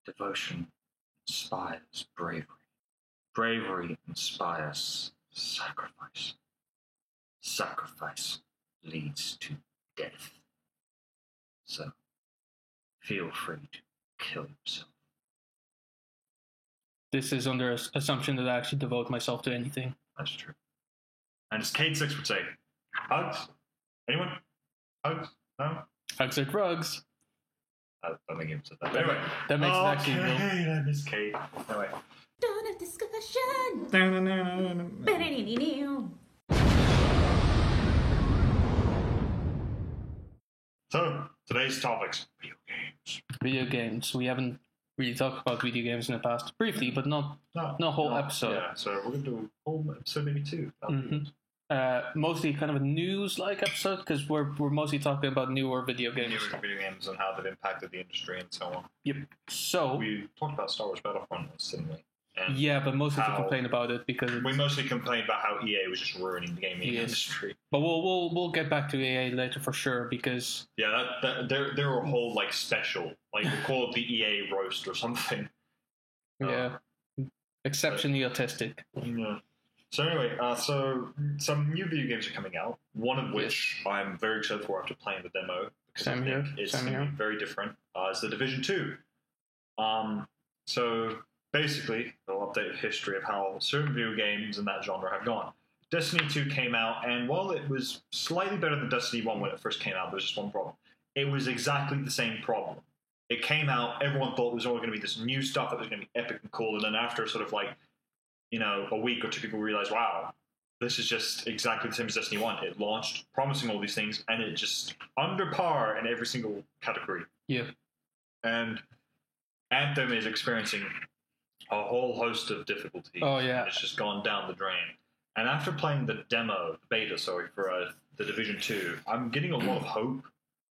Devotion inspires bravery. Bravery inspires sacrifice. Sacrifice leads to death. So, feel free to kill yourself. This is under assumption that I actually devote myself to anything. That's true. And as Cade Six would say, hugs? Anyone? Hugs? No? Hugs or drugs. I don't think he said that. But anyway. That makes it actually real. Okay, I miss Cade. Anyway. Donut discussion. So, today's topics, video games. Video games. We haven't really talked about video games in the past. Briefly, but not a whole episode. Yeah, so we're going to do a whole episode, maybe two. Mostly kind of a news-like episode, because we're mostly talking about newer video games. Newer video games and how they've impacted the industry and so on. Yep. So we talked about Star Wars Battlefront, didn't we? And yeah, but mostly to complain about it because we mostly complained about how EA was just ruining the gaming industry. But we'll get back to EA later for sure because they're a whole like special, like we call it the EA roast or something. Yeah, exceptionally autistic. Yeah. So anyway, so some new video games are coming out. One of which I'm very excited for after playing the demo because I think it's going to be very different. Is The Division 2. So basically, they'll update the history of how certain video games in that genre have gone. Destiny 2 came out, and while it was slightly better than Destiny 1 when it first came out, there was just one problem. It was exactly the same problem. It came out, everyone thought it was all going to be this new stuff that was going to be epic and cool, and then after sort of like, a week or two, people realized, wow, this is just exactly the same as Destiny 1. It launched promising all these things, and it just under par in every single category. Yeah. And Anthem is experiencing a whole host of difficulties. Oh, yeah. It's just gone down the drain. And after playing the beta, for The Division 2, I'm getting a lot of hope,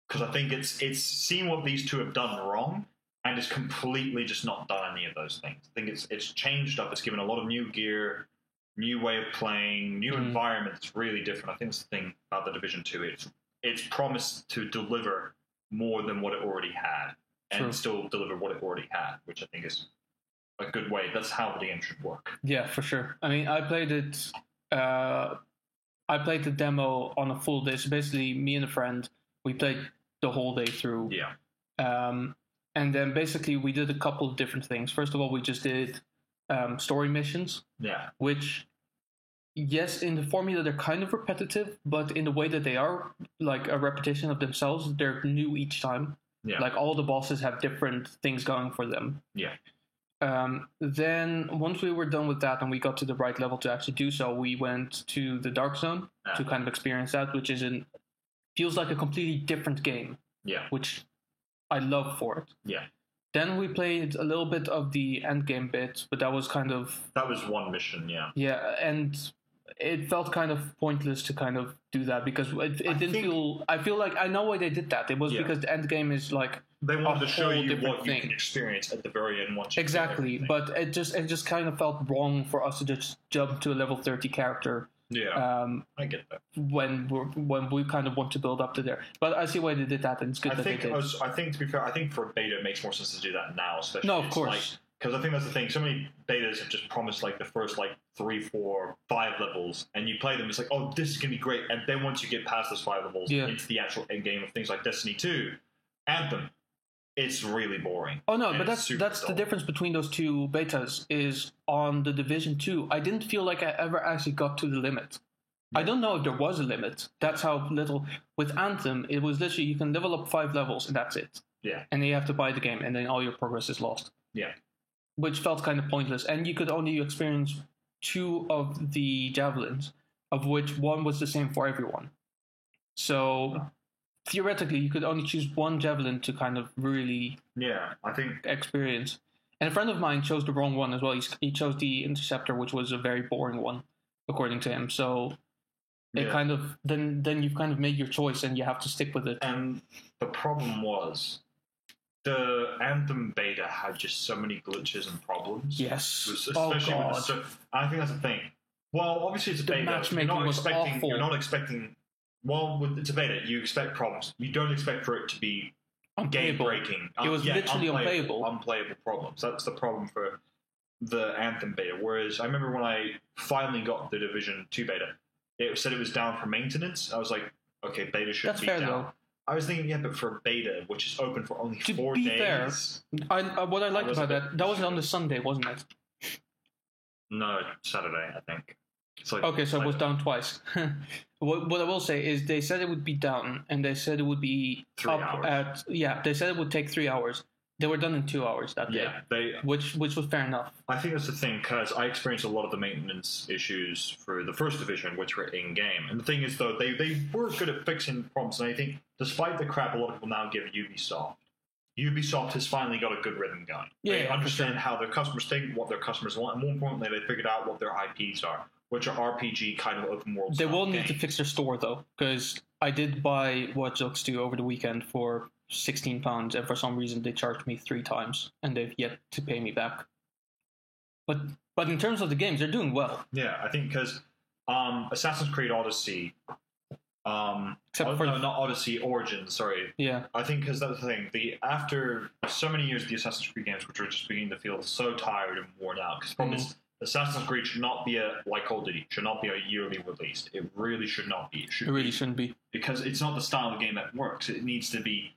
because I think it's seen what these two have done wrong, and it's completely just not done any of those things. I think it's changed up. It's given a lot of new gear, new way of playing, new environment. It's really different. I think that's the thing about The Division 2. It's promised to deliver more than what it already had, and still deliver what it already had, which I think is a good way. That's how the game should work. Yeah, for sure. I mean, I played it. I played the demo on a full day. So basically, me and a friend, we played the whole day through. Yeah. And then basically we did a couple of different things. First of all, we just did story missions. Yeah. Which, yes, in the formula they're kind of repetitive, but in the way that they are like a repetition of themselves, they're new each time. Yeah. Like all the bosses have different things going for them. Yeah. Then once we were done with that and we got to the right level to actually do so, we went to the Dark Zone to kind of experience that, which feels like a completely different game. Yeah. Which I love for it. Yeah. Then we played a little bit of the endgame bit, but that was that was one mission, yeah. Yeah, and it felt kind of pointless to kind of do that because it didn't feel. I feel like I know why they did that. It was because the endgame is like they wanted to show you what thing. You can experience at the very end once you exactly, but it just kind of felt wrong for us to just jump to a level 30 character. Yeah, I get that. When we kind of want to build up to there, but I see why they did that, and it's good they did. I think to be fair, I think for beta it makes more sense to do that now, especially. No, of course. Because I think that's the thing. So many betas have just promised like the first 3, 4, 5 levels, and you play them. It's like, oh, this is gonna be great, and then once you get past those 5 levels into the actual end game of things like Destiny 2, Anthem, it's really boring. Oh no, but that's the difference between those two betas. Is on the Division 2, I didn't feel like I ever actually got to the limit. I don't know if there was a limit. That's how little. With Anthem, it was literally you can level up 5 levels and that's it. Yeah. And then you have to buy the game, and then all your progress is lost. Yeah. Which felt kind of pointless, and you could only experience 2 of the javelins, of which one was the same for everyone. So theoretically, you could only choose one javelin to kind of really I think experience. And a friend of mine chose the wrong one as well. He chose the Interceptor, which was a very boring one, according to him. So it kind of then you've kind of made your choice, and you have to stick with it. And the problem was the Anthem beta had just so many glitches and problems. Yes. Especially I think that's the thing. Well, obviously it's a beta. Matchmaking was awful. You're not expecting. Well, it's a beta. You expect problems. You don't expect for it to be Unplayable. game-breaking. It was literally unplayable. Unplayable problems. That's the problem for the Anthem beta. Whereas I remember when I finally got the Division 2 beta, it said it was down for maintenance. I was like, okay, beta should That's be fair, down. though. I was thinking, yeah, but for beta, which is open for only To 4 be days. fair, what I liked was a about bit that was on the Sunday, wasn't it? No, Saturday, I think. It's like Okay, so it was later. down twice. What I will say is they said it would be down, and they said it would be 3 up hours. they said it would take 3 hours. They were done in 2 hours that day, Yeah, which was fair enough. I think that's the thing, because I experienced a lot of the maintenance issues for the first division, which were in-game. And the thing is, though, they were good at fixing problems, and I think, despite the crap a lot of people now give Ubisoft has finally got a good rhythm going. They Yeah, for understand sure. how their customers think, what their customers want, and more importantly, they figured out what their IPs are, which are RPG kind of open world. They style will need to games. fix their store, though, because I did buy Watch Dogs 2 over the weekend for £16, and for some reason they charged me 3 times, and they've yet to pay me back. But in terms of the games, they're doing well. Yeah, I think because Assassin's Creed Odyssey, Except for no, not Odyssey, Origins. Sorry, yeah, I think because that's the thing. After so many years of the Assassin's Creed games, which are just beginning to feel so tired and worn out. Because the problem is, Assassin's Creed should not be like Call of Duty. Should not be a yearly release. It really should not be. It should it really be, shouldn't be. because it's not the style of game that works. It needs to be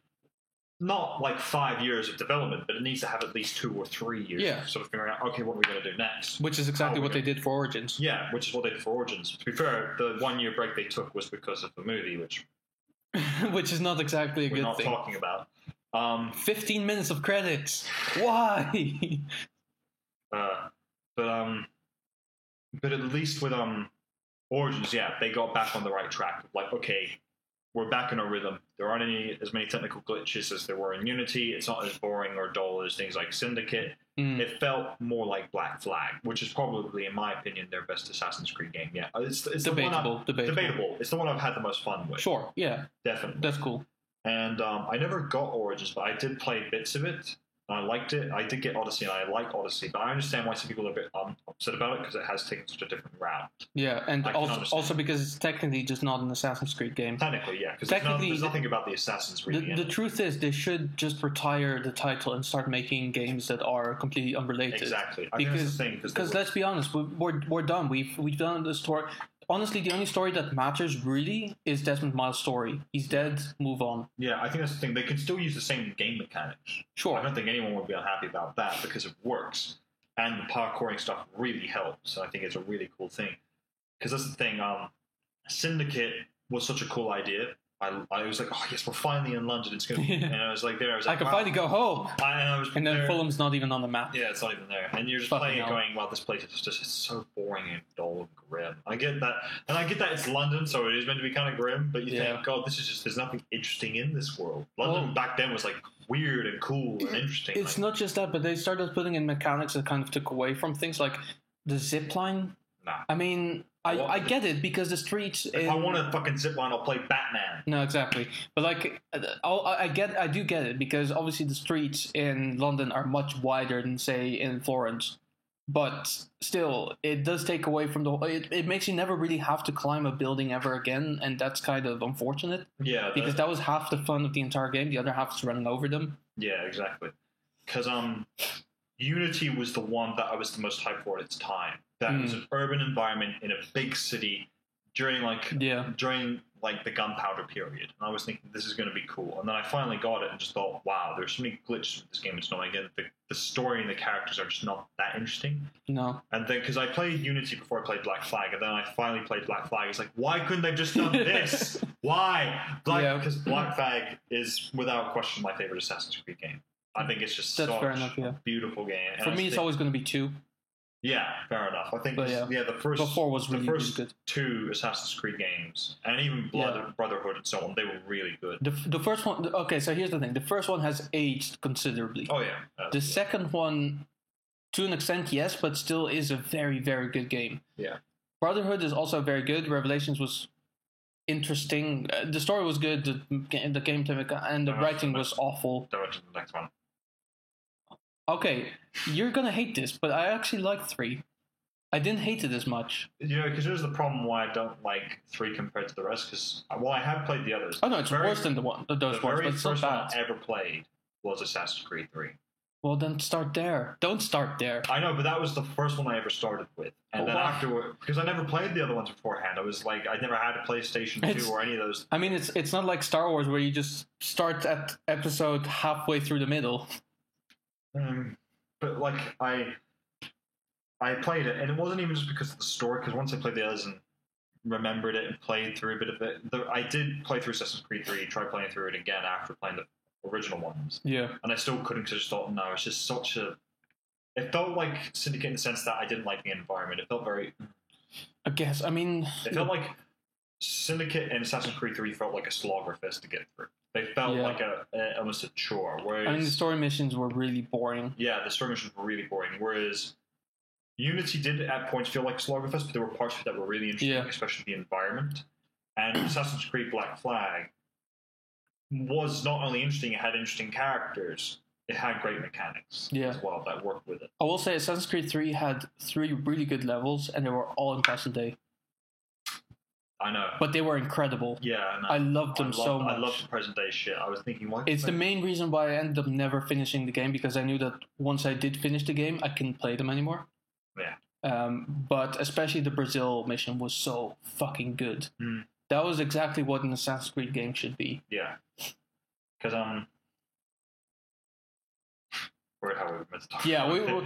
not like 5 years of development, but it needs to have at least 2 or 3 years. Yeah. Of sort of figuring out, okay, what are we going to do next? Which is exactly How are we what they gonna- did for Origins. Yeah, which is what they did for Origins. To be fair, the 1 year break they took was because of the movie, which Which is not exactly a we're good not thing. talking about. 15 minutes of credits. Why? But at least with Origins, yeah, they got back on the right track. Like, okay, we're back in our rhythm. There aren't as many technical glitches as there were in Unity. It's not as boring or dull as things like Syndicate. It felt more like Black Flag, which is probably, in my opinion, their best Assassin's Creed game yet. It's Debatable. debatable. It's the one I've had the most fun with. Sure, yeah, Definitely. that's cool. And I never got Origins, but I did play bits of it. And I liked it. I did get Odyssey, and I like Odyssey. But I understand why some people are a bit upset about it, because it has taken such a different route. Yeah, and I can also understand. because it's technically just not an Assassin's Creed game. Technically, yeah, because Technically, there's nothing about the Assassins really. The truth is, they should just retire the title and start making games that are completely unrelated. Exactly. I think that's the thing, Because let's be honest, we're done. We've done the story. Honestly, the only story that matters really is Desmond Miles' story. He's dead. Move on. yeah, I think that's the thing. They can still use the same game mechanics. I Sure. don't think anyone would be unhappy about that because it works, and the parkouring stuff really helps. And I think it's a really cool thing. Because that's the thing. Syndicate was such a cool idea. I was like, oh yes, we're finally in London. It's gonna be, and I was like, there. I was I like, can wow. finally go home. And then there. Fulham's not even on the map. Yeah, it's not even there. And you're just Fucking playing it hell. going, well, this place is just it's so boring and dull and grim. I get that. And I get that it's London, so it is meant to be kind of grim, but you Yeah. think, God, this is just, there's nothing interesting in this world. London Well- back then was like weird and cool and interesting. It's like, not just that, but they started putting in mechanics that kind of took away from things like the zip line. nah. I mean, I get it because the streets. If I want a fucking zip line, I'll play Batman. No, exactly. But like, I do get it because obviously the streets in London are much wider than say in Florence. But still, it does take away from the. It makes you never really have to climb a building ever again, and that's kind of unfortunate Yeah, because that was half the fun of the entire game. The other half is running over them. yeah, exactly. Because Unity was the one that I was the most hyped for at its time. That was an urban environment in a big city during the gunpowder period, and I was thinking this is going to be cool. And then I finally got it and just thought, wow, there's so many glitches with this game. It's not again the story and the characters are just not that interesting. No. And then because I played Unity before I played Black Flag, and then I finally played Black Flag, it's like, why couldn't they just done this? Why? Yeah. Because Black Flag is without question my favorite Assassin's Creed game. I think it's just That's such fair enough, yeah. a beautiful game. And For I me, it's think- always going to be 2. yeah, fair enough. I think But yeah. the first But 4 was really, the first really good. 2 Assassin's Creed games, and even Brotherhood and so on, they were really good. The first one. Okay, so here's the thing. The first one has aged considerably. Oh yeah, The second one, to an extent, yes, but still is a very, very good game. yeah. Brotherhood is also very good. Revelations was interesting. The story was good. The game and the writing was awful. Go to the next one. Okay, you're gonna hate this, but I actually like 3. I didn't hate it as much. Because here's the problem why I don't like 3 compared to the rest. Because I have played the others. Oh no, it's worse than those ones, the but very it's not first one bad. I ever played was Assassin's Creed 3. Well, then start there. Don't start there. I know, but that was the first one I ever started with. And then afterward, because I never played the other ones beforehand, I was like, I never had a PlayStation 2 or any of those. I mean, it's not like Star Wars where you just start at episode halfway through the middle. But like, I played it, and it wasn't even just because of the story, because once I played the others and remembered it and played through a bit of it, I did play through Assassin's Creed 3, try playing through it again after playing the original ones. Yeah. And I still couldn't, because I just thought, no, it's just such a... It felt like Syndicate in the sense that I didn't like the environment. It felt very... I guess, I mean... It felt like Syndicate and Assassin's Creed 3 felt like a slogger fest to get through. They felt like almost a chore, whereas... I mean, the story missions were really boring. Yeah, the story missions were really boring, whereas... Unity did at points feel like Sluggerfest, but there were parts of it that were really interesting, especially the environment. And Assassin's Creed Black Flag was not only interesting, it had interesting characters, it had great mechanics as well that worked with it. I will say Assassin's Creed 3 had 3 really good levels, and they were all in present day. I know. But they were incredible. Yeah, I loved them so much. I loved the present day shit. I was thinking, why? It's the main reason why I ended up never finishing the game, because I knew that once I did finish the game, I couldn't play them anymore. Yeah. But especially the Brazil mission was so fucking good. That was exactly what an Assassin's Creed game should be. Yeah. Because, weird how we were meant to talk about it.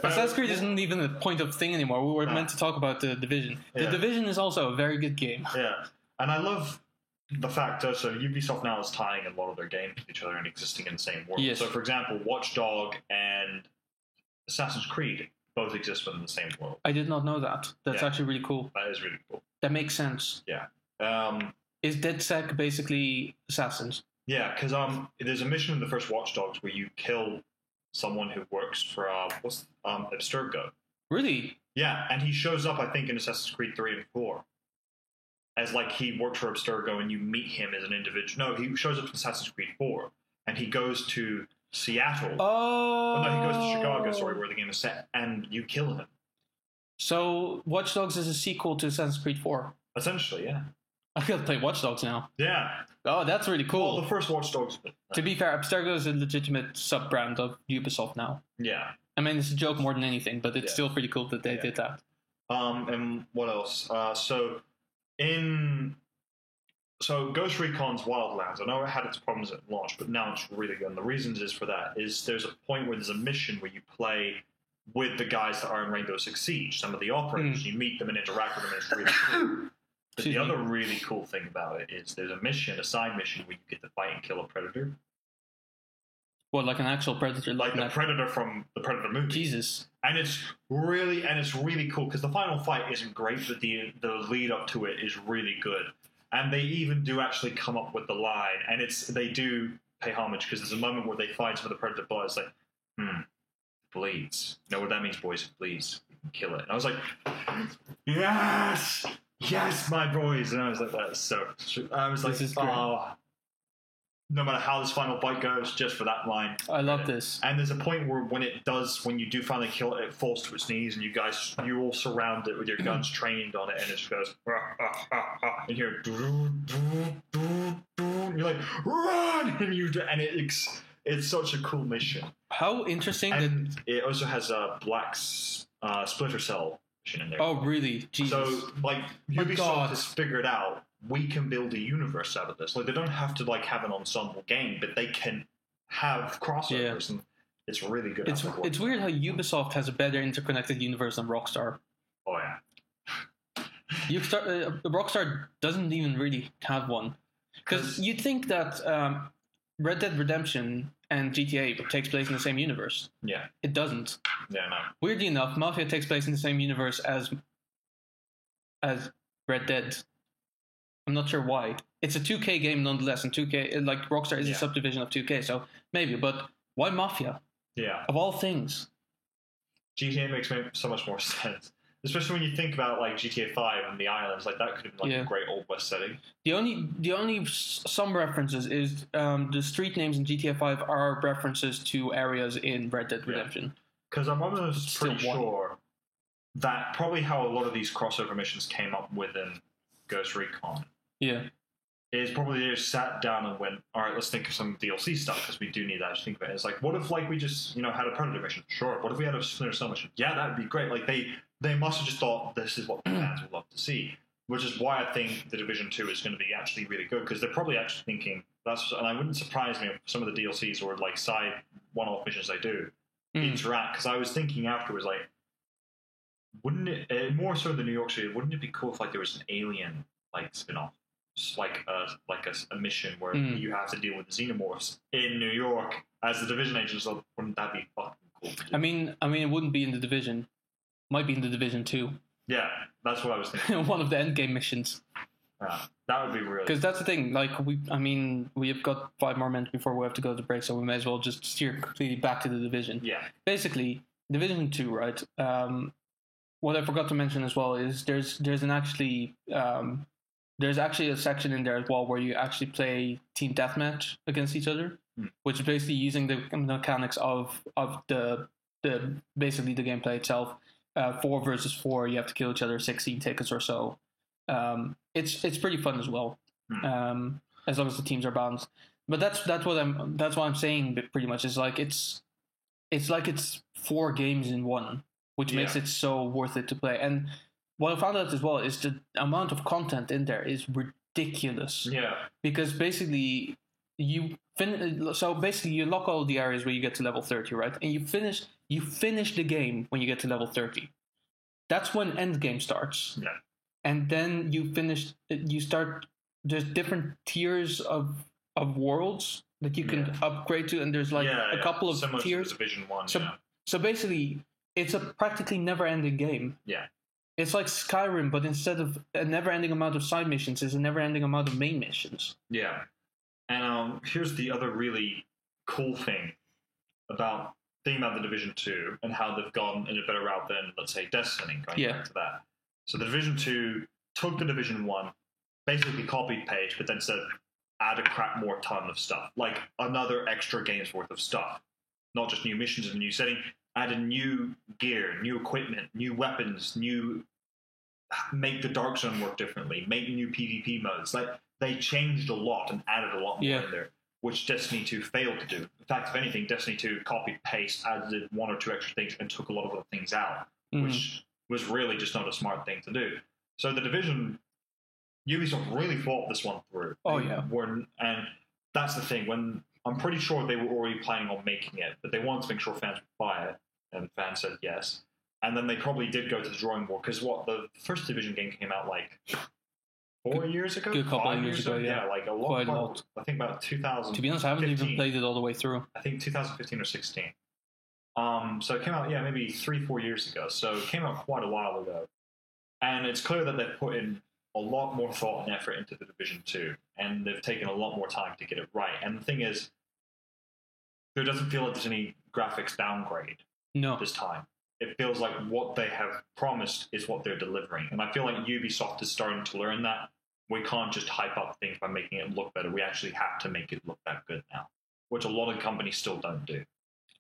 Assassin's Creed isn't even a point of thing anymore. We were meant to talk about the Division. The Division is also a very good game. Yeah. And I love the fact that Ubisoft now is tying a lot of their games with each other and existing in the same world. Yes. So, for example, Watch Dog and Assassin's Creed both exist within the same world. I did not know that. That's actually really cool. That is really cool. That makes sense. Yeah. Is DedSec basically Assassins? Yeah, because there's a mission in the first Watch Dogs where you kill someone who works for Abstergo. Really? Yeah, and he shows up, I think, in Assassin's Creed 3 and 4. As like he worked for Abstergo and you meet him as an individual. No, he shows up in Assassin's Creed 4 and he goes to Seattle. Oh. No, he goes to Chicago, where the game is set, and you kill him. So Watch Dogs is a sequel to Assassin's Creed 4. Essentially, yeah. I gotta play Watch Dogs now. Yeah. Oh, that's really cool. Well, the first Watch Dogs. To be fair, Abstergo is a legitimate sub-brand of Ubisoft now. Yeah. I mean, it's a joke more than anything, but it's still pretty cool that they did that. And what else? So Ghost Recon's Wildlands, I know it had its problems at launch, but now it's really good. And the reasons is for that is there's a point where there's a mission where you play with the guys that are in Rainbow Six Siege, some of the operators. You meet them and interact with them, and it's really cool. But the other really cool thing about it is there's a side mission where you get to fight and kill a predator. What, like an actual predator? Like the predator from the Predator movie. Jesus. And it's really cool because the final fight isn't great, but the lead up to it is really good. And they even do actually come up with the line, and they do pay homage because there's a moment where they find some of the predator blood. It's like, bleeds. You know what that means, boys? It bleeds. We can kill it. And I was like, yes, my boys. And I was like, that's so. I was like, this is great. No matter how this final fight goes, just for that line. I love this. And there's a point where when you do finally kill it, it falls to its knees, and you all surround it with your guns trained on it, and it just goes, and you're like, run! And it's such a cool mission. How interesting. And it also has a black Splinter Cell mission in there. Oh, really? Jesus. So, like, Ubisoft has figured out, we can build a universe out of this. Like, they don't have to have an ensemble game, but they can have crossovers, and it's really good. It's weird how Ubisoft has a better interconnected universe than Rockstar. Oh yeah. Rockstar doesn't even really have one, because you'd think that Red Dead Redemption and GTA takes place in the same universe. Yeah. It doesn't. Yeah, no. Weirdly enough, Mafia takes place in the same universe as Red Dead. I'm not sure why. It's a 2K game nonetheless, and 2K, like Rockstar is a subdivision of 2K, so maybe, but why Mafia? Yeah. Of all things. GTA makes so much more sense. Especially when you think about like GTA 5 and the islands, like that could have been like a great Old West setting. The only some references is the street names in GTA 5 are references to areas in Red Dead Redemption. Because I'm almost pretty sure that probably how a lot of these crossover missions came up within Ghost Recon. Yeah. Is probably they just sat down and went, all right, let's think of some DLC stuff because we do need that to think about it. It's like, what if we just had a Predator mission? Sure. What if we had a Splinter Cell mission? Yeah, that'd be great. Like they must have just thought this is what the fans would love to see, which is why I think the Division 2 is going to be actually really good because they're probably actually thinking and I wouldn't surprise me if some of the DLCs or like side one-off missions they do interact, because I was thinking afterwards, like, wouldn't it more so the New York City? Wouldn't it be cool if like there was an Alien like spin-off? Like a mission where you have to deal with the xenomorphs in New York as the Division agents. So wouldn't that be fucking cool? I mean, it wouldn't be in the Division. Might be in the Division 2. Yeah, that's what I was thinking. One of the endgame missions. That would be really. Because that's the thing. Like we have got 5 more minutes before we have to go to break, so we may as well just steer completely back to the Division. Yeah. Basically, Division 2, right? What I forgot to mention as well is there's actually a section in there as well where you actually play team deathmatch against each other, which is basically using the mechanics of the basically the gameplay itself. 4 versus 4, you have to kill each other 16 tickets or so. It's pretty fun as well, as long as the teams are balanced. But that's what I'm saying. Pretty much is like it's 4 games in one, which makes it so worth it to play. And what I found out as well is the amount of content in there is ridiculous. Yeah. Because basically you lock all the areas where you get to level 30, right? And you finish the game when you get to level 30. That's when end game starts. Yeah. And then there's different tiers of worlds that you can upgrade to, and there's like a couple of similar tiers. To Division 1. So basically it's a practically never ending game. Yeah. It's like Skyrim, but instead of a never-ending amount of side missions, it's a never-ending amount of main missions. Yeah. And here's the other really cool thing about the Division 2 and how they've gone in a better route than, let's say, Destiny, going back to that. So the Division 2 took the Division 1, basically copied page, but then said, add a crap more ton of stuff. Like another extra game's worth of stuff. Not just new missions in a new setting, add a new gear, new equipment, new weapons, make the Dark Zone work differently, make new PvP modes. Like they changed a lot and added a lot more in there, which Destiny 2 failed to do. In fact, if anything, Destiny 2 copied paste, added 1 or 2 extra things, and took a lot of other things out, which was really just not a smart thing to do. So the Division, Ubisoft really thought this one through. And that's the thing. When I'm pretty sure they were already planning on making it, but they wanted to make sure fans would buy it, and fans said yes. And then they probably did go to the drawing board, because the first Division game came out like 4 years ago? Good couple of years ago, yeah. Like a Quite a lot. lot. I think about 2000. To be honest, I haven't even played it all the way through. I think 2015 or 16. So it came out, maybe 3-4 years ago. So it came out quite a while ago. And it's clear that they've put in a lot more thought and effort into the Division 2. And they've taken a lot more time to get it right. And the thing is, there doesn't feel like there's any graphics downgrade this time. It feels like what they have promised is what they're delivering. And I feel like Ubisoft is starting to learn that. We can't just hype up things by making it look better. We actually have to make it look that good now, which a lot of companies still don't do.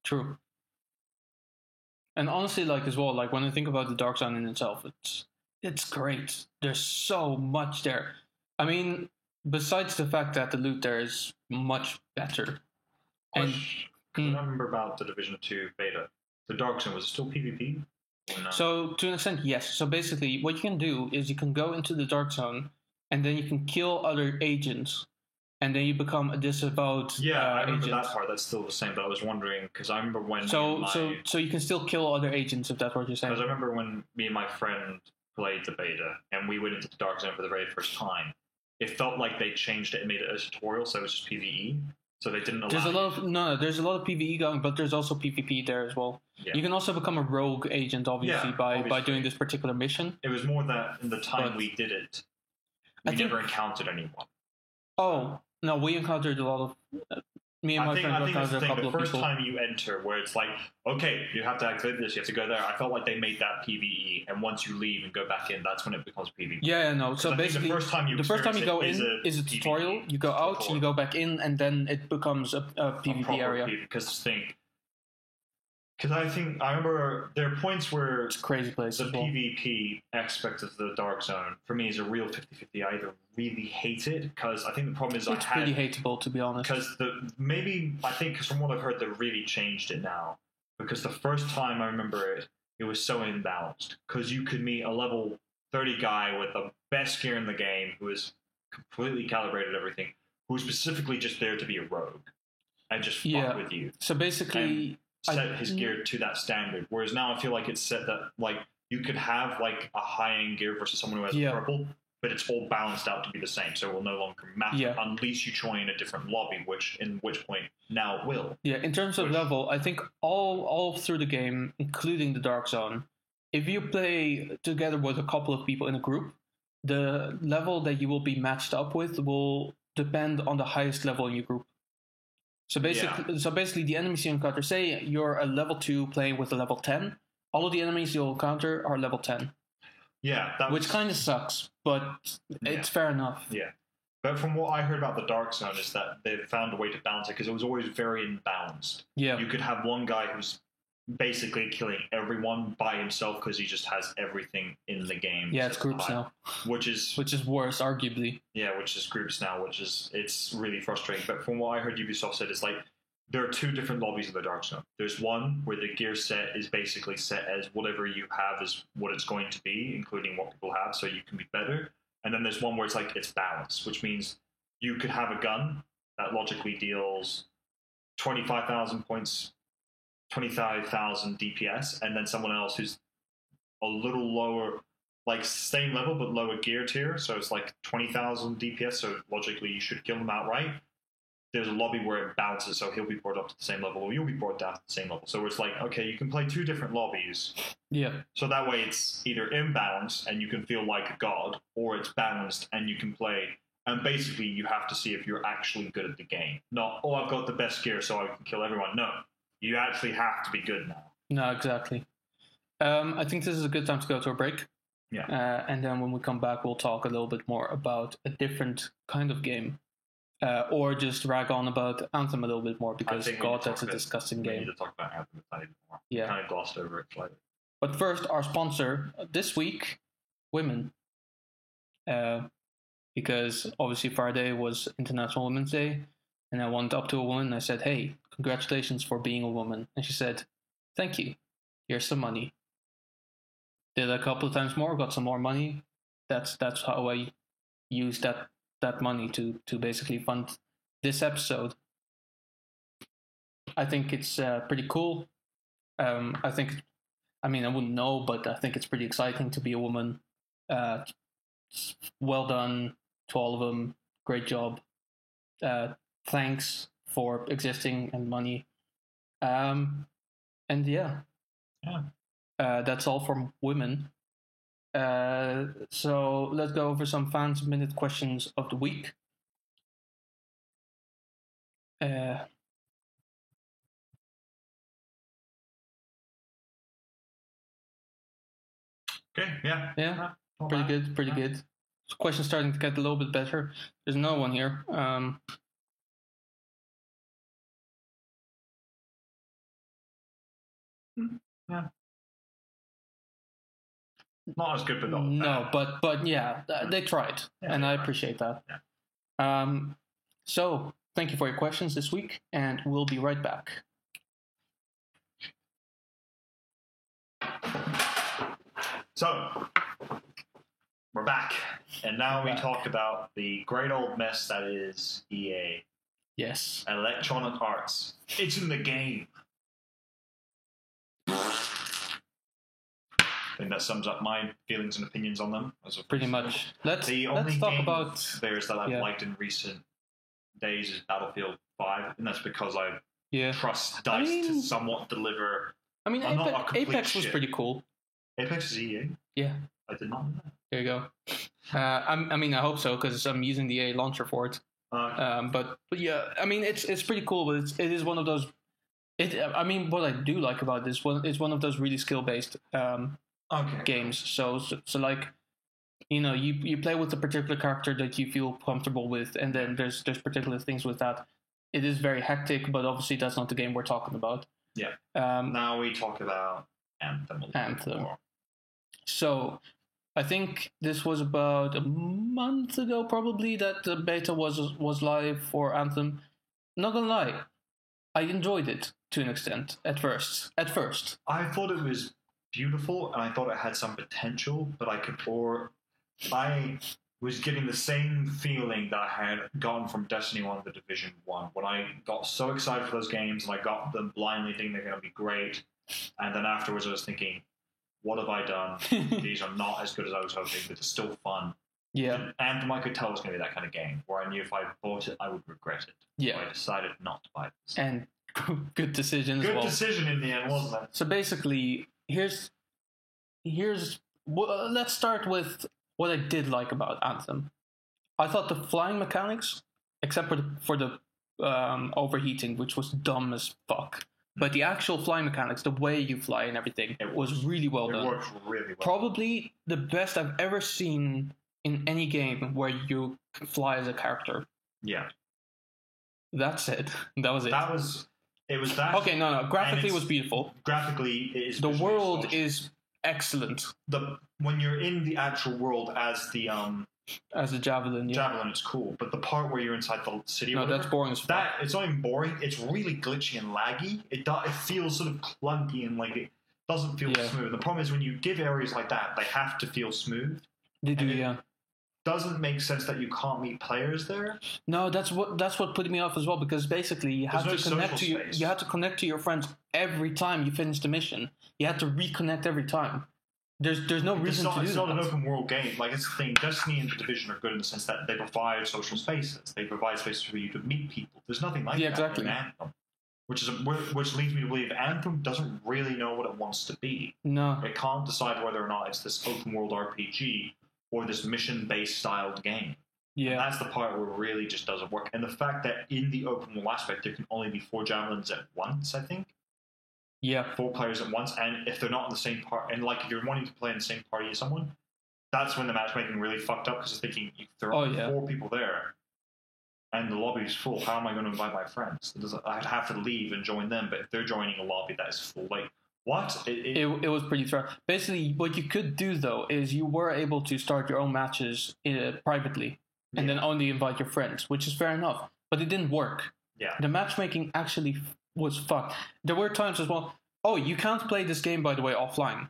True. And honestly, like as well, like when I think about the Dark Zone in itself, it's great. There's so much there. I mean, besides the fact that the loot there is much better. And I remember about the Division 2 beta. The Dark Zone, was it still PvP? No? So, to an extent, yes. So basically, what you can do is you can go into the Dark Zone, and then you can kill other agents, and then you become a disavowed I remember agent. that part. That's still the same, but I was wondering, because I remember when... So you can still kill other agents, if that's what you're saying. Because I remember when me and my friend played the beta, and we went into the Dark Zone for the very first time, it felt like they changed it and made it a tutorial, so it was just PvE. So they didn't allow there's a lot of PvE going, but there's also PvP there as well. Yeah. You can also become a rogue agent, obviously, by doing this particular mission. It was more that in the time we did it, we never encountered anyone. Oh, no, we encountered a lot of... me and my friend encountered a couple of people. The first time you enter, where it's like, okay, you have to activate this, you have to go there, I felt like they made that PvE, and once you leave and go back in, that's when it becomes PvP. Yeah, no. So basically, the first time you go in is a tutorial, you go out, you go back in, and then it becomes a PvP area. Because think, Because I remember there are points where It's a crazy place the as well. PvP aspect of the Dark Zone for me is a real 50-50. I either really hate it because I think the problem is It's pretty hateable, to be honest. because because from what I've heard they really changed it now. Because the first time I remember it was so imbalanced. Because you could meet a level 30 guy with the best gear in the game who is completely calibrated everything, who was specifically just there to be a rogue and just fuck with you. So basically, Set his gear to that standard. Whereas now I feel like it's set that like you could have like a high end gear versus someone who has purple, but it's all balanced out to be the same, so it will no longer matter unless you join a different lobby, which point now it will. Yeah, in terms of level, I think all through the game, including the Dark Zone, if you play together with a couple of people in a group, the level that you will be matched up with will depend on the highest level in your group. So basically, the enemies you encounter, say you're a level 2 playing with a level 10, all of the enemies you'll encounter are level 10. Yeah. Which kind of sucks, but it's fair enough. Yeah. But from what I heard about the Dark Zone is that they've found a way to balance it because it was always very imbalanced. Yeah. You could have one guy who's basically killing everyone by himself because he just has everything in the game. Yeah, it's groups now. Which is worse, arguably. Yeah, which is groups now, it's really frustrating. But from what I heard Ubisoft said, it's like there are two different lobbies in the Dark Zone. There's one where the gear set is basically set as whatever you have is what it's going to be, including what people have, so you can be better. And then there's one where it's like it's balanced, which means you could have a gun that logically deals 25,000 points, 25,000 DPS, and then someone else who's a little lower, like same level but lower gear tier, so it's like 20,000 DPS, so logically you should kill them outright. There's a lobby where it bounces, so he'll be brought up to the same level, or you'll be brought down to the same level. So it's like, okay, you can play two different lobbies. Yeah. So that way it's either imbalanced and you can feel like a god, or it's balanced and you can play. And basically you have to see if you're actually good at the game. Not, oh, I've got the best gear so I can kill everyone. No. You actually have to be good now. No, exactly. I think this is a good time to go to a break. Yeah. And then when we come back, we'll talk a little bit more about a different kind of game. Or just rag on about Anthem a little bit more, because, God, that's a disgusting game. We need to talk about Anthem a tiny bit more. Yeah. Kind of glossed over it slightly. But first, our sponsor this week, women. Because obviously Friday was International Women's Day, and I went up to a woman and I said, hey, congratulations for being a woman. And she said, thank you. Here's some money. Did a couple of times more, got some more money. That's how I used that money to basically fund this episode. I think it's pretty cool. I wouldn't know, but I think it's pretty exciting to be a woman. Well done to all of them. Great job. Thanks for existing and money. And that's all from women. So let's go over some fans minute questions of the week. Okay, yeah, pretty good. Questions starting to get a little bit better. There's no one here. Yeah. Not as good, but not no, but yeah, they tried, and I appreciate that. Yeah. So thank you for your questions this week, and we'll be right back. So we're back, and now we talk about the great old mess that is EA. Yes. Electronic Arts. It's in the game. I think that sums up my feelings and opinions on them. Pretty much. Let's talk about theirs that I've liked in recent days is Battlefield 5, and that's because I trust DICE to somewhat deliver. I mean, Apex was pretty cool. Apex is EA? Yeah. I did not know that. There you go. I hope so, because I'm using the EA launcher for it. But yeah, I mean, it's pretty cool, but it is one of those. What I do like about this one is one of those really skill based games. So like, you play with a particular character that you feel comfortable with, and then there's particular things with that. It is very hectic, but obviously that's not the game we're talking about. Yeah. Um, Now we talk about Anthem a little bit Anthem. more. So, I think this was about a month ago, probably, that the beta was live for Anthem. Not gonna lie, I enjoyed it to an extent at first. I thought it was beautiful, and I thought it had some potential, but I was getting the same feeling that I had gotten from Destiny 1 The Division 1, when I got so excited for those games, and I got them blindly thinking they're going to be great, and then afterwards I was thinking, what have I done? These are not as good as I was hoping, but they're still fun. Yeah, Anthem, I could tell was going to be that kind of game, where I knew if I bought it, I would regret it. yeah, So I decided not to buy this. and good decision as Good well. decision in the end, wasn't it? So basically, let's start with what I did like about Anthem. I thought the flying mechanics, except for the overheating, which was dumb as fuck, but the actual flying mechanics, the way you fly and everything, was really well It done. worked really well. Probably the best I've ever seen in any game where you can fly as a character. Yeah. That's it. That was it. It was that. Okay, no. Graphically, it was beautiful. Graphically, it is. The visually world astonishing. is excellent When you're in the actual world as the as a javelin. Yeah. javelin, it's cool. But the part where you're inside the city, or No, whatever, that's boring as fuck. That it's not even boring. It's really glitchy and laggy. It feels sort of clunky and like it doesn't feel Yeah. smooth. The problem is when you give areas like that, they have to feel smooth. They do, and it- yeah. Doesn't make sense that you can't meet players there. No, that's what put me off as well, because basically you had There's to no connect to social space. you had to connect to your friends every time you finished the mission. You had to reconnect every time. There's no reason to do It's not an that. open world game. Like it's the thing. Destiny and the Division are good in the sense that they provide social spaces. They provide spaces for you to meet people. There's nothing like Yeah, that exactly. in Anthem, which leads me to believe Anthem doesn't really know what it wants to be. No. It can't decide whether or not it's this open world RPG or this mission based styled game. Yeah. That's the part where it really just doesn't work. And the fact that in the open world aspect there can only be 4 javelins at once, I think. Yeah. 4 players at once, and if they're not in the same part, and like if you're wanting to play in the same party as someone, that's when the matchmaking really fucked up, because it's thinking, if there are Oh, yeah. 4 people there, and the lobby's full, how am I going to invite my friends? I'd have to leave and join them, but if they're joining a lobby that is full, like, what? It was pretty fair. Basically, what you could do though is you were able to start your own matches privately, and Yeah. then only invite your friends, which is fair enough. But it didn't work. Yeah. The matchmaking actually was fucked. There were times as well. Oh, you can't play this game, by the way, offline.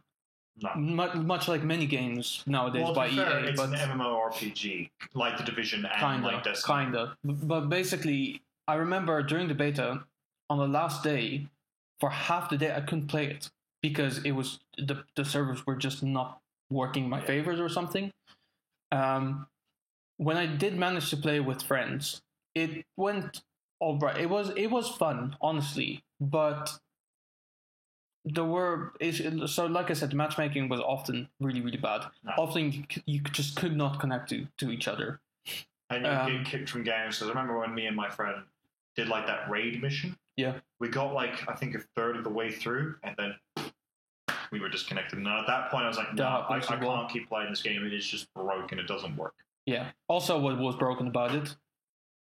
No. Much like many games nowadays Well, by to be fair, EA, it's but an MMORPG, like The Division and like Destiny. kinda. But basically, I remember during the beta, on the last day, for half the day I couldn't play it because it was the servers were just not working in my favors or something. When I did manage to play with friends, it went all right. It was fun, honestly, but so like I said, the matchmaking was often really, really bad. No. Often you just could not connect to each other. And you get kicked from games. So I remember when me and my friend did like that raid mission. Yeah. We got like, I think, a third of the way through, and then we were disconnected. And at that point, I was like, no, That I happens as well. can't keep playing this game. It is just broken. It doesn't work. Yeah. Also, what was broken about it,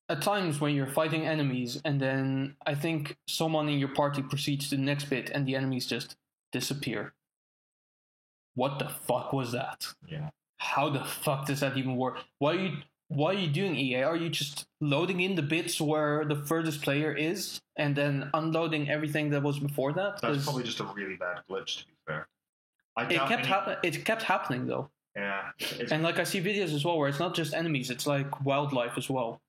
at times when you're fighting enemies, and then I think someone in your party proceeds to the next bit, and the enemies just disappear. What the fuck was that? Yeah. How the fuck does that even work? Why are you doing, EA? Are you just loading in the bits where the furthest player is, and then unloading everything that was before that? That's 'Cause probably just a really bad glitch, to be fair. it kept happening though. Yeah. And like I see videos as well where it's not just enemies, it's like wildlife as well.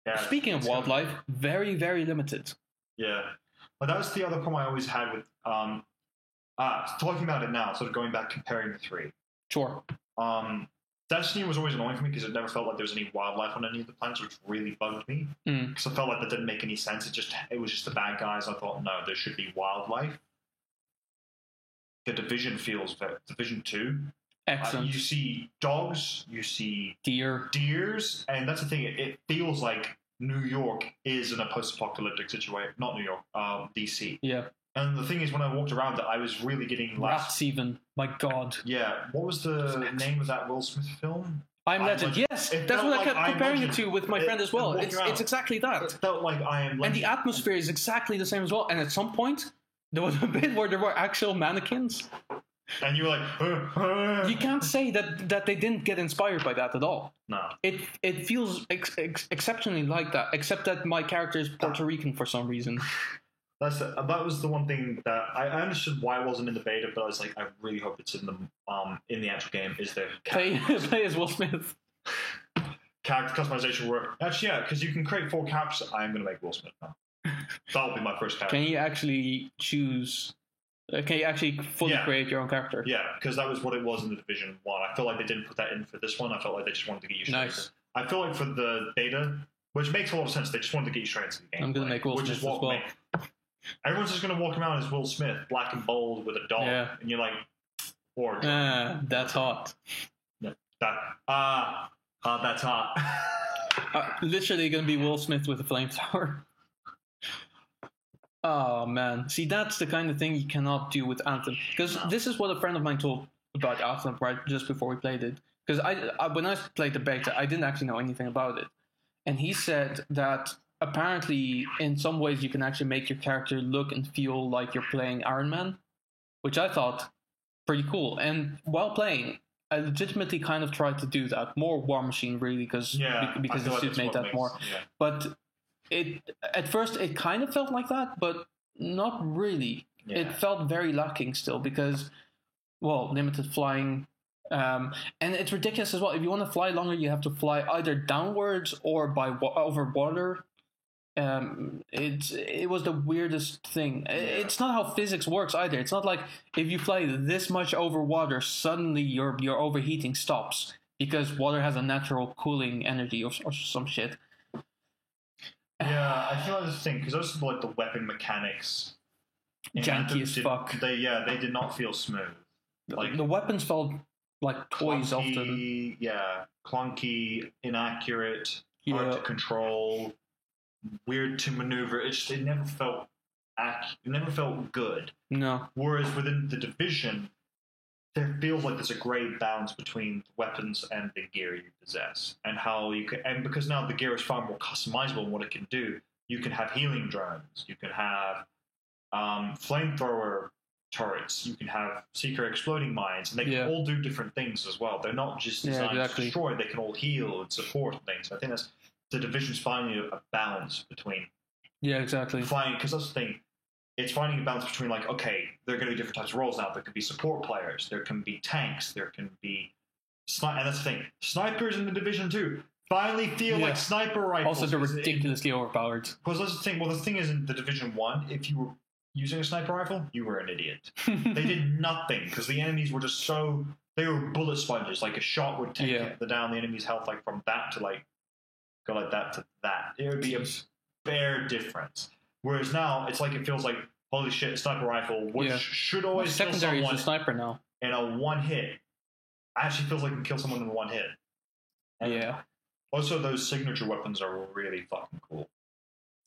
yeah, Speaking of it's gonna- wildlife, very, very limited. Yeah. But that was the other problem I always had with talking about it now, sort of going back comparing the 3. Sure. Destiny was always annoying for me because it never felt like there was any wildlife on any of the planets, which really bugged me. Mm. Because I felt like that didn't make any sense. It was just the bad guys. I thought, no, there should be wildlife. The Division Division 2. Excellent. You see dogs, you see Deer. deers, and that's the thing. It feels like New York is in a post-apocalyptic situation. Not New York, DC. Yeah. And the thing is, when I walked around it, I was really getting less. Rats even. My god. Yeah, what was the name of that Will Smith film? I'm I'm Legend. Legend. Yes, It that's felt what I like kept I'm comparing it Legend. to with my friend as well. walking It's around. exactly It that. felt like I am. And Legend. the atmosphere is exactly the same as well. And at some point, There was a bit where there were actual mannequins. And you were like, You can't say that they didn't get inspired by that at all. no. It feels exceptionally like that, except that my character is Puerto Rican for some reason. That was the one thing that I understood why it wasn't in the beta, but I was like, I really hope it's in the actual game. Is there Play as Will Smith. character customization where actually because you can create 4 characters. I'm going to make Will Smith now. That'll be my first character. Can you actually choose? Can you actually fully create your own character? Yeah, because that was what it was in the Division 1. I feel like they didn't put that in for this one. I felt like they just wanted to get you straight into. I feel like for the beta, which makes a lot of sense, they just wanted to get you straight into the game. I'm going to make Will Smith as well. Everyone's just going to walk around as Will Smith, black and bold with a dog. Yeah. And you're like, or that's hot. That's hot. Literally going to be Will Smith with a flamethrower. Oh man, see that's the kind of thing you cannot do with Anthem, because this is what a friend of mine told about Anthem right just before we played it. Because when I played the beta, I didn't actually know anything about it, and he said that apparently in some ways you can actually make your character look and feel like you're playing Iron Man, which I thought pretty cool. And while playing, I legitimately kind of tried to do that more War Machine really, because the suit made that more, but. At first it kind of felt like that, but not really. Yeah. It felt very lacking still because, well, limited flying, and it's ridiculous as well. If you want to fly longer, you have to fly either downwards or over water. It was the weirdest thing. Yeah. It's not how physics works either. It's not like if you fly this much over water, suddenly your overheating stops because water has a natural cooling energy or some shit. Yeah, I feel like this thing because those are like the weapon mechanics. Janky as fuck. They did not feel smooth. Like the weapons felt like toys often. Yeah, clunky, inaccurate, hard to control, weird to maneuver. It never felt good. No. Whereas within the Division, there feels like there's a great balance between the weapons and the gear you possess, and how you can. And because now the gear is far more customizable in what it can do, you can have healing drones, you can have flamethrower turrets, you can have seeker exploding mines, and they can all do different things as well. They're not just designed to destroy; they can all heal and support things. I think that's the Division's finding a balance between. Yeah, exactly. Finding, because that's the thing. It's finding a balance between, like, okay, there are going to be different types of roles now. There could be support players. There can be tanks. There can be... and that's the thing. Snipers in the Division 2 finally feel like sniper rifles. Also, they're ridiculously overpowered. Because that's the thing. Well, the thing is, in the Division 1, if you were using a sniper rifle, you were an idiot. They did nothing, because the enemies were just so... They were bullet sponges. Like, a shot would take down the enemy's health, like, from that to, like... Go like that to that. It would be a bare difference. Whereas now, it's like it feels like, holy shit, sniper rifle, which should always kill someone secondary is a sniper now. In a one hit. Actually feels like it can kill someone in one hit. And also, those signature weapons are really fucking cool.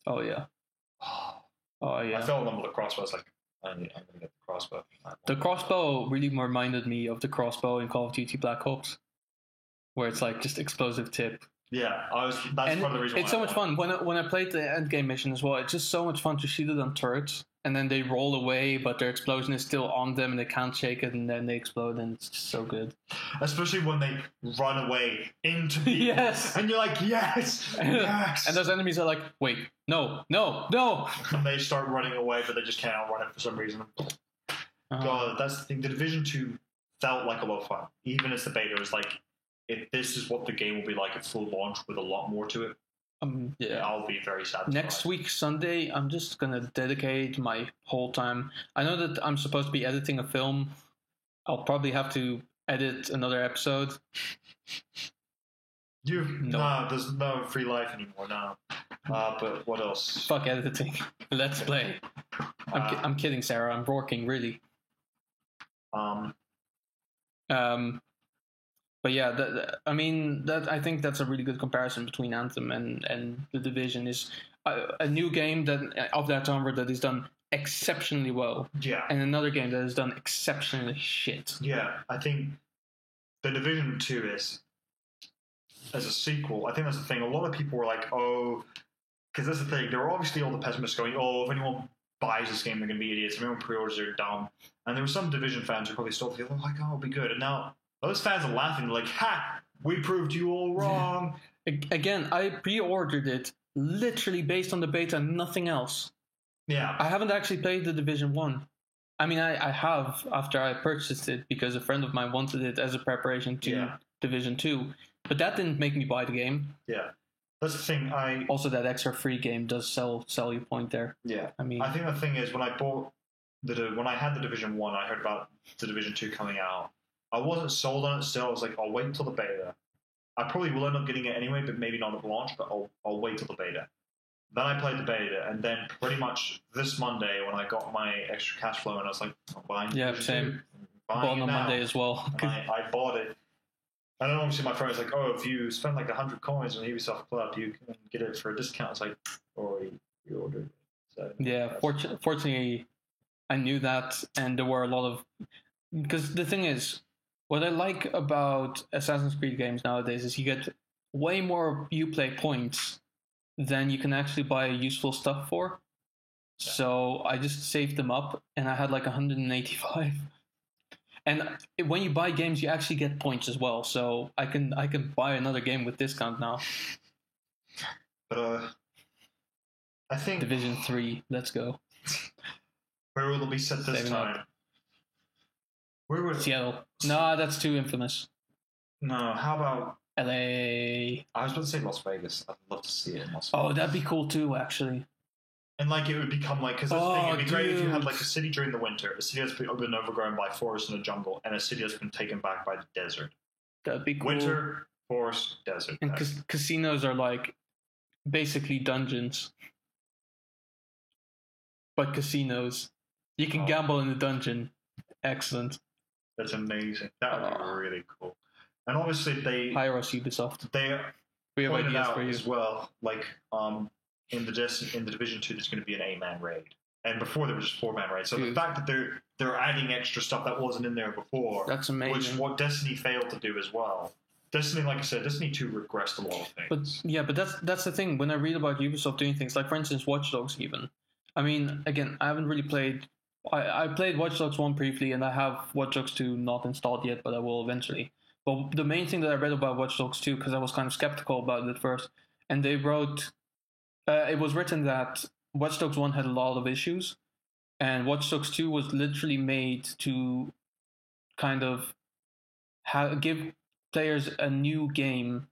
Oh, yeah. I fell in love with the crossbow. I was like, I'm going to get the crossbow. The crossbow really reminded me of the crossbow in Call of Duty Black Ops, where it's like just explosive tip. Yeah, that's part of the reason why. It's so much fun. When I played the endgame mission as well, it's just so much fun to shoot it on turrets, and then they roll away, but their explosion is still on them, and they can't shake it, and then they explode, and it's just so good. Especially when they run away into people. Yes! And you're like, yes! Yes! And those enemies are like, wait, no! And they start running away, but they just can't outrun it for some reason. God, that's the thing. The Division 2 felt like a lot of fun. Even as the beta was like, if this is what the game will be like at full launch with a lot more to it, I'll be very satisfied. Next week, Sunday, I'm just going to dedicate my whole time. I know that I'm supposed to be editing a film. I'll probably have to edit another episode. No, there's no free life anymore now. But what else? Fuck editing. Let's play. I'm kidding, Sarah. I'm working, really. But yeah, I think that's a really good comparison between Anthem and The Division. Is a new game that of that genre that is done exceptionally well. Yeah. And another game that is done exceptionally shit. Yeah, I think The Division 2 is, as a sequel, I think that's the thing. A lot of people were like, oh, because that's the thing. There were obviously all the pessimists going, oh, if anyone buys this game, they're going to be idiots. Everyone pre-orders are dumb. And there were some Division fans who probably still feel like, oh, it'll be good. And now those fans are laughing. They're like, ha, we proved you all wrong. Again, I pre-ordered it literally based on the beta, nothing else. Yeah. I haven't actually played the Division 1. I mean, I have after I purchased it because a friend of mine wanted it as a preparation to Division 2. But that didn't make me buy the game. Yeah. That's the thing. Also, that extra free game does sell you point there. Yeah. I mean, I think the thing is when I had the Division 1, I heard about the Division 2 coming out. I wasn't sold on it still. I was like, I'll wait until the beta. I probably will end up getting it anyway, but maybe not at launch, but I'll wait till the beta. Then I played the beta, and then pretty much this Monday when I got my extra cash flow, and I was like, I'm buying yeah, Division same. 2. I'm buying Bought on Monday as well. And I bought it. And then obviously my friend was like, oh, if you spend like 100 coins on Ubisoft Club, you can get it for a discount. It's like, already pre-ordered. So, yeah, fortunately, I knew that, and there were a lot of... Because the thing is, what I like about Assassin's Creed games nowadays is you get way more Uplay points than you can actually buy useful stuff for. Yeah. So I just saved them up, and I had like 185. And when you buy games, you actually get points as well. So I can buy another game with discount now. But I think Division 3, let's go. Where will it be set this time? Where would Seattle? No, that's too infamous. No, how about LA? I was about to say Las Vegas. I'd love to see it in Las Vegas. Oh, that'd be cool too, actually. And like it would become like, because it'd be great if you had like a city during the winter, a city that's been overgrown by forest and a jungle, and a city that's been taken back by the desert. That'd be cool. Winter, forest, desert. And casinos are like basically dungeons, but casinos. You can gamble in the dungeon. Excellent. That's amazing. That would be really cool. And obviously they hire us, Ubisoft. We have pointed ideas out for you as well. Like in the Division 2, there's going to be an 8-man raid, and before there was just 4-man raid. So the fact that they're adding extra stuff that wasn't in there before, that's amazing. Which what Destiny failed to do as well. Destiny, like I said, Destiny 2 regressed a lot of things. But that's the thing. When I read about Ubisoft doing things like, for instance, Watch Dogs, even. I mean, again, I haven't really played. I played Watch Dogs 1 briefly, and I have Watch Dogs 2 not installed yet, but I will eventually. But the main thing that I read about Watch Dogs 2, because I was kind of skeptical about it at first, and they wrote, it was written that Watch Dogs 1 had a lot of issues, and Watch Dogs 2 was literally made to kind of give players a new game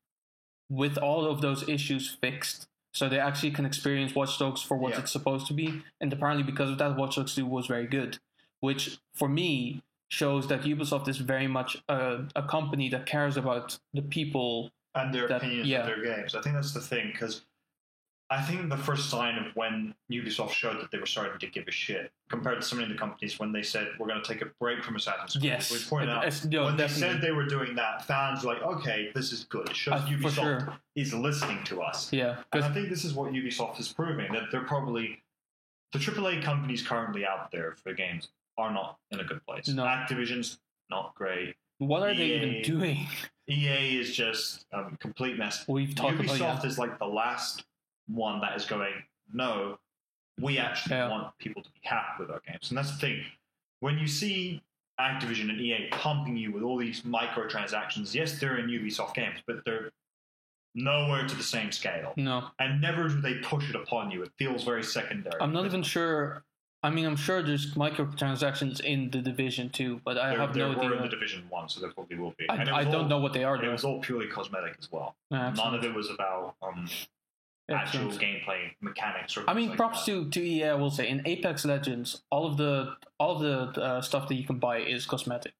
with all of those issues fixed, so they actually can experience Watch Dogs for what it's supposed to be. And apparently because of that, Watch Dogs 2 was very good, which for me shows that Ubisoft is very much a company that cares about the people and their opinions of their games. I think that's the thing, because I think the first sign of when Ubisoft showed that they were starting to give a shit compared to so many of the companies when they said, we're going to take a break from Assassin's Creed. Yes. We pointed out, when they said they were doing that, fans were like, okay, this is good. It shows Ubisoft is listening to us. Yeah. And I think this is what Ubisoft is proving, that they're probably, the AAA companies currently out there for games are not in a good place. No. Activision's not great. What are they even doing? EA is just a complete mess. We've talked Ubisoft is like the last one that is going, no, we actually want people to be happy with our games. And that's the thing. When you see Activision and EA pumping you with all these microtransactions, yes, they're in Ubisoft games, but they're nowhere to the same scale. No. And never do they push it upon you. It feels very secondary. I'm not even sure. I mean, I'm sure there's microtransactions in the Division 2, but I have no idea. There were in the Division 1, so there probably will be. I don't know what they are. It was all purely cosmetic as well. Yeah, none of it was about actual gameplay mechanics. Or props to EA. I will say in Apex Legends, all of the stuff that you can buy is cosmetic.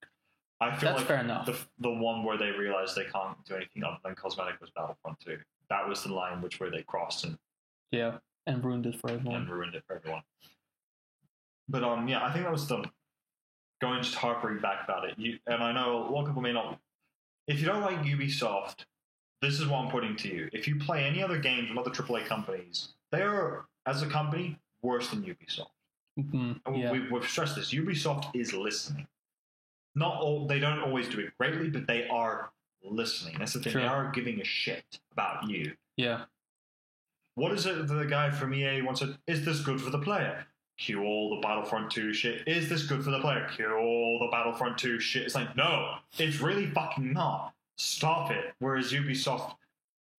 I feel that's like fair enough. The one where they realized they can't do anything other than cosmetic was Battlefront 2. That was the line where they crossed and ruined it for everyone. But I think that was going just harping back about it. And I know a lot of people may not. If you don't like Ubisoft, this is what I'm putting to you. If you play any other games from other AAA companies, they are, as a company, worse than Ubisoft. Mm-hmm. Yeah. We've stressed this. Ubisoft is listening. They don't always do it greatly, but they are listening. That's the thing. Sure. They are giving a shit about you. Yeah. What is it the guy from EA once said? Is this good for the player? cue all the Battlefront 2 shit. Is this good for the player? Cue all the Battlefront 2 shit. It's like, no, it's really fucking not. Stop it. Whereas Ubisoft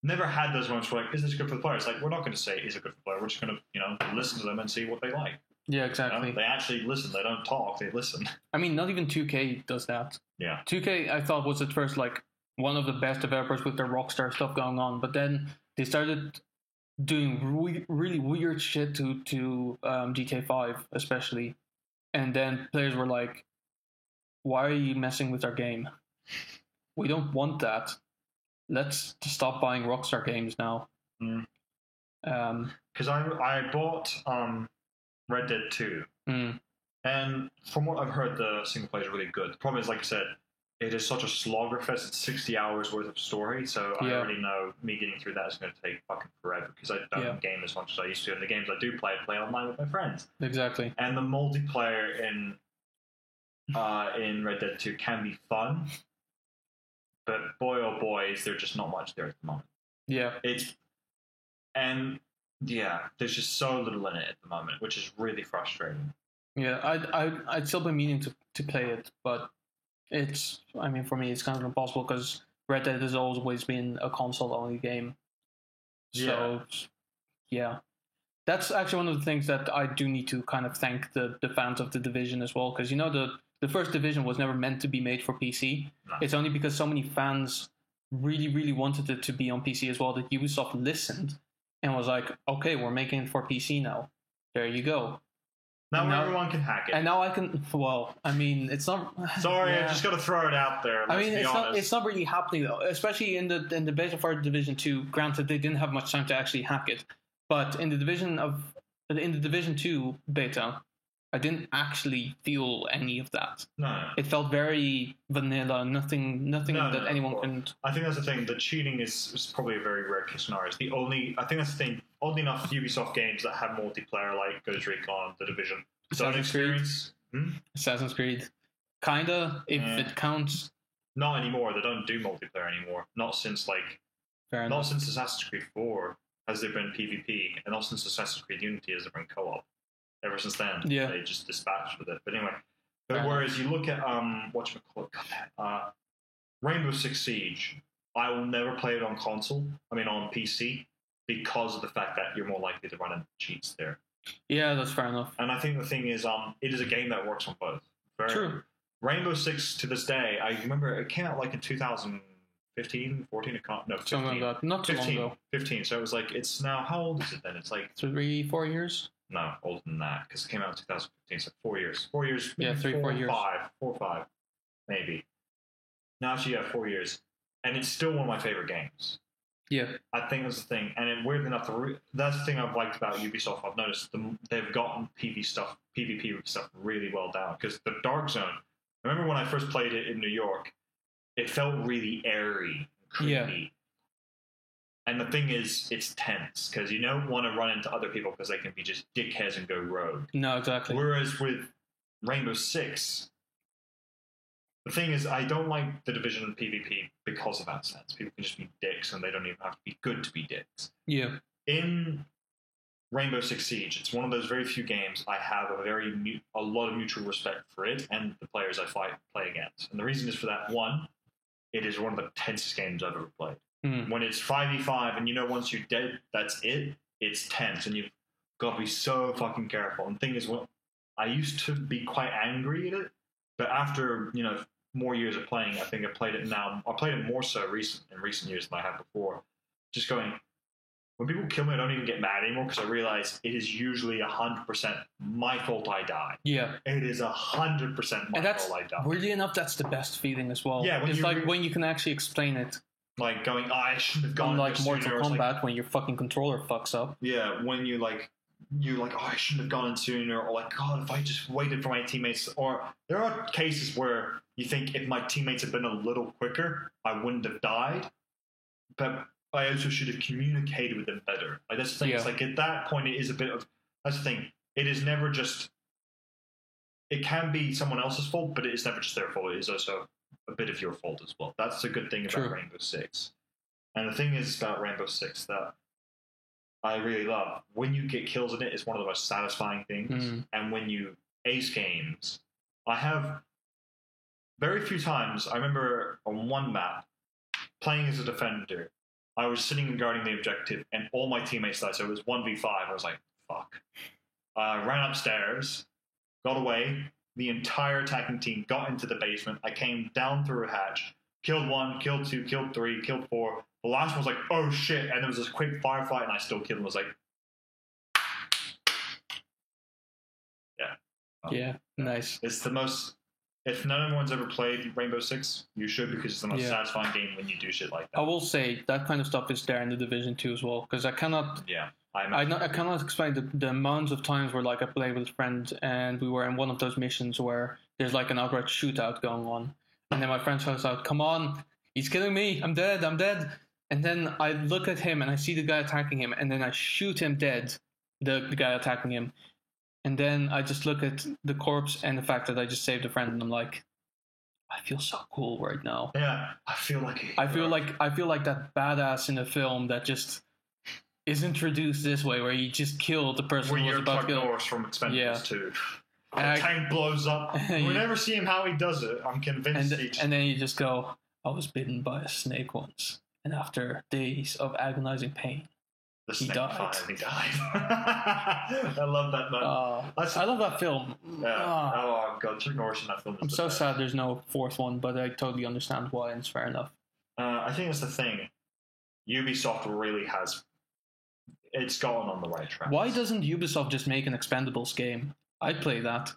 never had those moments where, like, is this good for the player? It's like, we're not going to say, is it good for the player? We're just going to, listen to them and see what they like. Yeah, exactly. They actually listen. They don't talk. They listen. I mean, not even 2K does that. Yeah. 2K, I thought, was at first, like, one of the best developers with their Rockstar stuff going on, but then they started doing really weird shit to GTA 5 especially, and then players were like, why are you messing with our game? We don't want that. Let's stop buying Rockstar games now. Because I bought Red Dead 2, and from what I've heard, the single player is really good. The problem is, like I said, it is such a slogger fest. It's 60 hours worth of story, so I already know me getting through that is going to take fucking forever because I don't game as much as I used to. And the games I do play, I play online with my friends. Exactly. And the multiplayer in Red Dead 2 can be fun, but boy oh boy, is there just not much there at the moment. Yeah. There's just so little in it at the moment, which is really frustrating. Yeah, I'd still be meaning to play it, but for me, it's kind of impossible because Red Dead has always been a console-only game. So, yeah. That's actually one of the things that I do need to kind of thank the fans of The Division as well, because, the first Division was never meant to be made for PC. No. It's only because so many fans really, really wanted it to be on PC as well that Ubisoft listened and was like, okay, we're making it for PC now. There you go. Now everyone can hack it. And now I can. Well, I mean, it's not. Sorry, I just got to throw it out there. Let's be honest. It's not really happening though. Especially in the beta for Division 2. Granted, they didn't have much time to actually hack it, but in the Division 2 beta, I didn't actually feel any of that. No. It felt very vanilla. Nothing that anyone can. I think that's the thing. The cheating is probably a very rare case scenario. I think that's the thing. Oddly enough, Ubisoft games that have multiplayer, like Ghost Recon, The Division, Assassin's Creed, kinda, if it counts. Not anymore. They don't do multiplayer anymore. Not since since Assassin's Creed 4 has there been PvP, and not since Assassin's Creed Unity has there been co-op. Ever since then, they just dispatched with it. But anyway, whereas you look at Rainbow Six Siege, I will never play it on on PC, because of the fact that you're more likely to run into cheats there. Yeah, that's fair enough. And I think the thing is, it is a game that works on both. True. Rainbow Six, to this day, I remember it came out like in 2015, 14, 15. Something like that. Not too 15, long ago. 15, so it was like, it's now, how old is it then? It's like 3-4 years? No, older than that, because it came out in 2015, so 4 years. 4 years. Yeah, 4 years. 4 or 5, maybe. No, actually, 4 years. And it's still one of my favorite games. Yeah. I think that's the thing. And weird enough, that's the thing I've liked about Ubisoft. I've noticed they've gotten PvP stuff really well down. Because the Dark Zone, I remember when I first played it in New York, it felt really airy and creepy. Yeah. And the thing is, it's tense, because you don't want to run into other people because they can be just dickheads and go rogue. No, exactly. Whereas with Rainbow Six, the thing is, I don't like the Division and PvP because of that sense. People can just be dicks, and they don't even have to be good to be dicks. Yeah. In Rainbow Six Siege, it's one of those very few games I have a lot of mutual respect for it and the players I play against. And the reason is for that, one, it is one of the tensest games I've ever played. When it's 5v5 and once you're dead, that's it. It's tense and you've got to be so fucking careful. And the thing is, I used to be quite angry at it, but after more years of playing, I think I played it now. I played it more so in recent years than I have before. Just going, when people kill me, I don't even get mad anymore because I realize it is usually 100% my fault I die. Yeah. It is 100% my fault I die. Weirdly enough, that's the best feeling as well. Yeah, it's when you can actually explain it. Like going, I shouldn't have gone. Unlike Mortal Kombat, when your fucking controller fucks up. Yeah, when you're like, I shouldn't have gone in sooner, or like, God, if I just waited for my teammates. Or there are cases where you think if my teammates had been a little quicker, I wouldn't have died. But I also should have communicated with them better. Like that's the thing. Yeah. It's like at that point, it is a bit of. That's the thing. It is never just. It can be someone else's fault, but it is never just their fault. It is also a bit of your fault as well. That's the good thing about Rainbow Six. And the thing is about Rainbow Six that I really love. When you get kills in it, it's one of the most satisfying things. And when you ace games, I have very few times. I remember on one map playing as a defender. I was sitting and guarding the objective, and all my teammates died. So it was 1v5. I was like, fuck. I ran upstairs, got away. The entire attacking team got into the basement. I came down through a hatch, killed 1, killed 2, killed 3, killed 4. The last one was like, oh shit. And there was this quick firefight, and I still killed him. I was like, yeah. Yeah, nice. It's the most. If no one's ever played Rainbow Six, you should, because it's the most satisfying game when you do shit like that. I will say that kind of stuff is there in the Division 2 as well, because I cannot. Yeah, I cannot explain the amounts of times where like I played with a friend and we were in one of those missions where there's like an outright shootout going on, and then my friend shouts out, "Come on, he's killing me! I'm dead! I'm dead!" And then I look at him and I see the guy attacking him, and then I shoot him dead, the guy attacking him. And then I just look at the corpse and the fact that I just saved a friend, and I'm like, I feel so cool right now. Yeah, I feel like that badass in a film that just is introduced this way, where you just kill the person who was about to kill. Norris from Expendables 2. The And tank blows up. We never see him how he does it. I'm convinced. And then you just go, I was bitten by a snake once, and after days of agonizing pain, the snake died. finally died. I love that man. I love that film. Yeah. Oh god, Chuck Norris in that film. I'm so sad there's no fourth one, but I totally understand why, and it's fair enough. I think that's the thing. Ubisoft really has. It's gone on the right track. Why doesn't Ubisoft just make an Expendables game? I'd play that.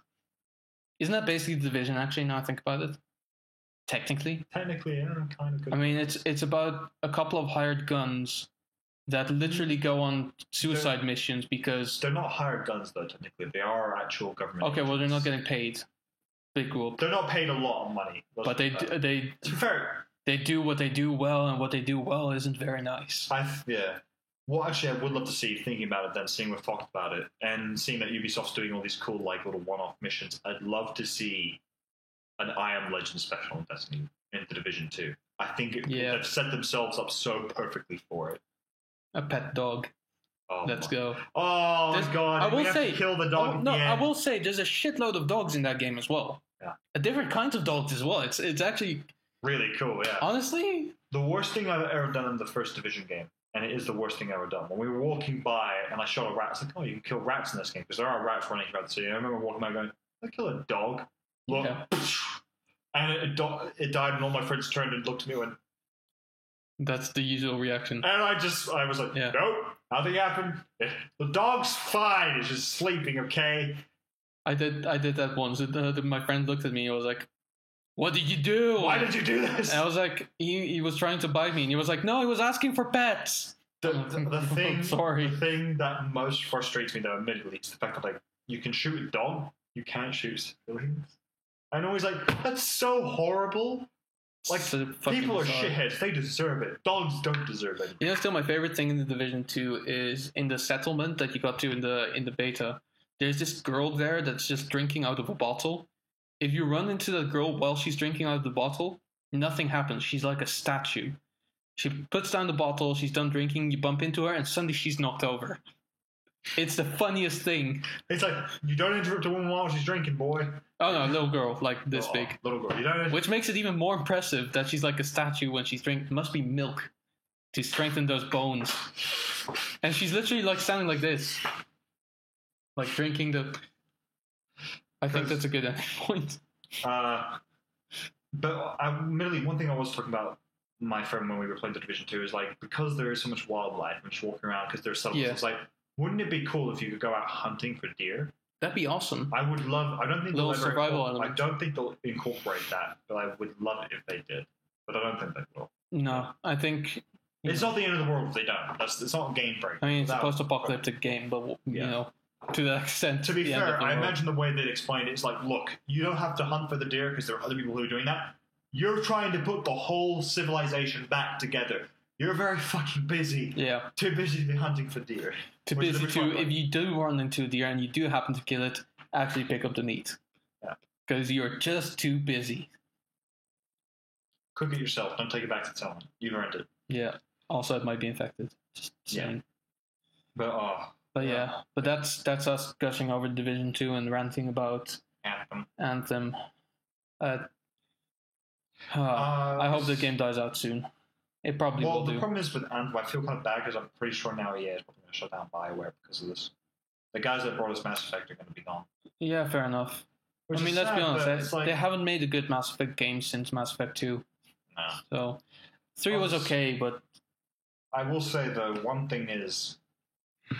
Isn't that basically the Division, actually, now I think about it? Technically, yeah, kind of good. I mean, it's about a couple of hired guns that literally go on suicide missions because... They're not hired guns, though, technically. They are actual government Okay, well, they're not getting paid. Big group. They're not paid a lot of money. But they to be fair, they do what they do well, and what they do well isn't very nice. Yeah. Well, actually, I would love to see, thinking about it then, seeing we've talked about it, and seeing that Ubisoft's doing all these cool, like, little one-off missions, I'd love to see an I Am Legend special in Destiny in the Division 2. I think they've set themselves up so perfectly for it. A pet dog. Oh, Let's go. Oh, my God. I will say, kill the dog I will say, there's a shitload of dogs in that game as well. Yeah. Different kinds of dogs as well. It's actually... really cool, yeah. Honestly... The worst thing I've ever done in the first Division game, and it is the worst thing I've ever done, when we were walking by and I shot a rat, I was like, oh, you can kill rats in this game, because there are rats running around the city. I remember walking by going, I kill a dog. Look, and it died, and all my friends turned and looked at me and went... That's the usual reaction. And I was like, nope, nothing happened. The dog's fine. It's just sleeping, okay? I did that once. My friend looked at me and was like, what did you do? Why did you do this? And I was like, he was trying to bite me, and he was like, no, he was asking for pets. The thing, sorry. The thing that most frustrates me, though, admittedly, is the fact that, like, you can shoot a dog, you can't shoot civilians. I'm always like, that's so horrible. Like, people are shitheads. They deserve it. Dogs don't deserve it. You know, still my favorite thing in the Division 2 is in the settlement that you got to in the beta. There's this girl there that's just drinking out of a bottle. If you run into that girl while she's drinking out of the bottle, nothing happens. She's like a statue. She puts down the bottle, she's done drinking, you bump into her, and suddenly she's knocked over. It's the funniest thing. It's like, you don't interrupt a woman while she's drinking, boy. Oh no, little girl, like this big. Little girl. You don't. Which makes it even more impressive that she's like a statue when she's drinking. Must be milk to strengthen those bones. And she's literally like standing like this. Like drinking the... I think that's a good end point. But admittedly, one thing I was talking about my friend when we were playing the Division 2 is like, because there is so much wildlife and just walking around because there's settlements, it's like, wouldn't it be cool if you could go out hunting for deer? That'd be awesome. I would love. I don't think little survival element. I don't think they'll incorporate that, but I would love it if they did. But I don't think they will. No, I think it's not the end of the world if they don't. It's not a game break. I mean, it's a post-apocalyptic game, but you know, to that extent. To be fair, I imagine the way they explained it is like, look, you don't have to hunt for the deer because there are other people who are doing that. You're trying to put the whole civilization back together. You're very fucking busy. Yeah. Too busy to be hunting for deer. Too busy to, if you do run into a deer and you do happen to kill it, actually pick up the meat. Yeah. Because you're just too busy. Cook it yourself. Don't take it back to someone. You've earned it. Yeah. Also, it might be infected. Just saying. But yeah, but that's us gushing over Division 2 and ranting about Anthem. I hope the game dies out soon. It probably will the do. problem is with Anthem, I feel kind of bad because I'm pretty sure now EA is probably going to shut down BioWare because of this. The guys that brought us Mass Effect are going to be gone. Yeah, fair enough. Which I mean, is let's sad, be honest. but They haven't made a good Mass Effect game since Mass Effect 2. No. So 3 was okay, but I will say the one thing is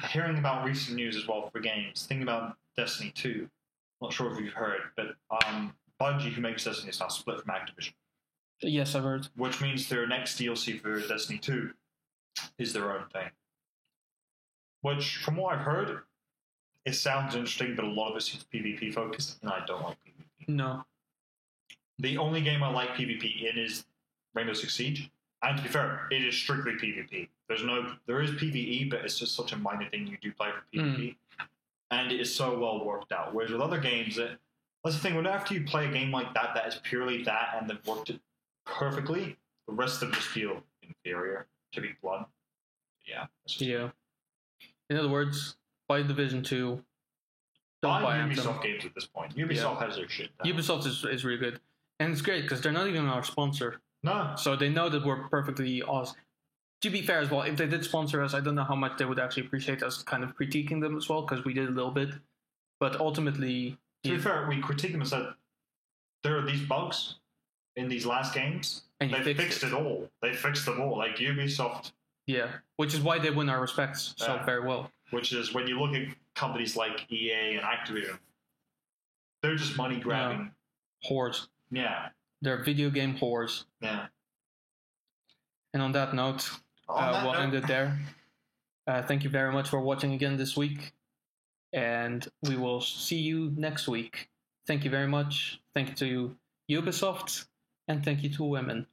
hearing about recent news as well for games. Thinking about Destiny 2. Not sure if you've heard, but Bungie, who makes Destiny, is now split from Activision. yes, I've heard. Which means their next DLC for Destiny 2 is their own thing. Which, from what I've heard, it sounds interesting, but a lot of it seems PvP focused, and I don't like PvP. No. The only game I like PvP in is Rainbow Six Siege. And to be fair, it is strictly PvP. There is PvE, but it's just such a minor thing you do play for PvP. And it is so well worked out. Whereas with other games, that's the thing, when after you play a game like that is purely that and they've worked it perfectly, the rest of them just feel inferior, to be blunt. Yeah. Yeah. In other words, buy Division 2. Don't buy Ubisoft Anthem. games at this point. Ubisoft has their shit down. Ubisoft is really good. And it's great because they're not even our sponsor. No. So they know that we're perfectly awesome. To be fair as well, if they did sponsor us, I don't know how much they would actually appreciate us kind of critiquing them as well, because we did a little bit. But ultimately... To be fair, we critiqued them and said, there are these bugs in these last games. And they fixed it all. They fixed them all. Like Ubisoft... Yeah, which is why they win our respects so very well. Which is when you look at companies like EA and Activision, they're just money grabbing. Whores. Yeah. They're video game whores. Yeah. And on that note, we'll end it there. Thank you very much for watching again this week. And we will see you next week. Thank you very much. Thank you to Ubisoft. And thank you to women.